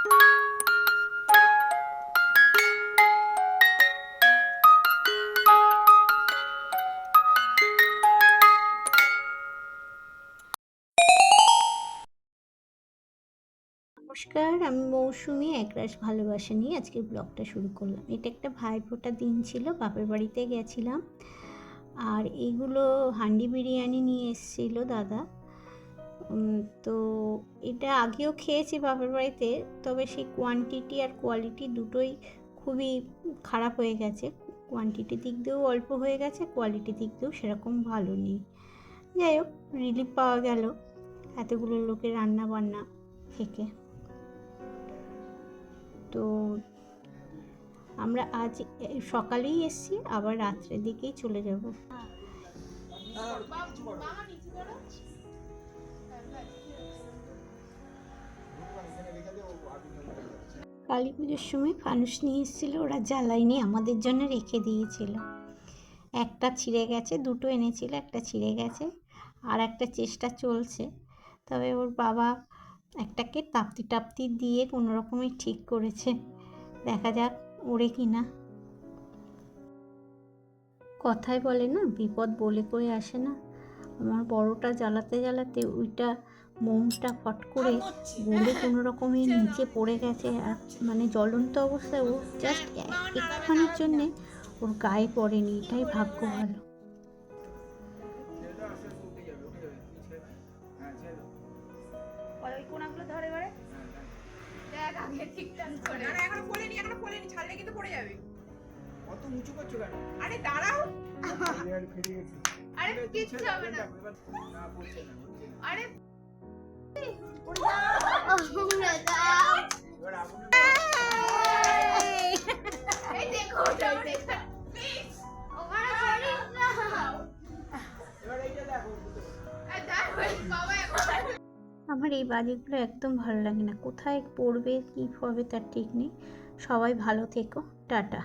নমস্কার, আমি মৌসুমি একরাশ ভালোবাসা নিয়ে আজকের ব্লগটা শুরু করলাম। এটা একটা ভাইফোঁটার দিন ছিল, বাপের বাড়িতে গেছিলাম। আর এইগুলো হান্ডি বিরিয়ানি নিয়ে এসেছিল দাদা। তো এটা আগেও খেয়েছি বাপের বাড়িতে, তবে সেই কোয়ান্টিটি আর কোয়ালিটি দুটোই খুবই খারাপ হয়ে গেছে। কোয়ান্টিটির দিক দিয়েও অল্প হয়ে গেছে, কোয়ালিটির দিক দিয়েও সেরকম ভালো নেই। যাই হোক, রিলিফ পাওয়া গেল এতগুলো লোকের রান্না বান্না থেকে। তো আমরা আজ সকালেই এসেছি, আবার রাত্রের দিকেই চলে যাব। কালী পুজোর সময় ফানুস নিয়ে এসেছিল, ওরা জ্বালায়নি, আমাদের জন্য রেখে দিয়েছিল। একটা ছিঁড়ে গেছে, দুটো এনেছিল, একটা ছিঁড়ে গেছে, আর একটা চেষ্টা চলছে। তবে ওর বাবা একটাকে তাপ্তি টাপ্তি দিয়ে কোনো রকমই ঠিক করেছে, দেখা যাক ওড়ে কিনা। কথায় বলে না, বিপদ বলে কয়ে আসে না। আমার বড়টা জ্বালাতে জ্বালাতে ওইটা মোমটা ফট করে গলে কোনো রকমে নিচে পড়ে গেছে। আর মানে জ্বলন্ত অবস্থায় ও জাস্ট একটুখানির জন্যে ওর গায়ে পড়েনি, এটাই ভাগ্য ভালো। অত উঁচু করছো কেন? আরে দাঁড়াও, আরে কিচ্ছু হবে না, না পড়ছে না, আরে আমার এই বাজিগুলো একদম ভালো লাগে না, কোথায় পড়বে কী হবে তার ঠিক নেই। সবাই ভালো থেকো, টাটা।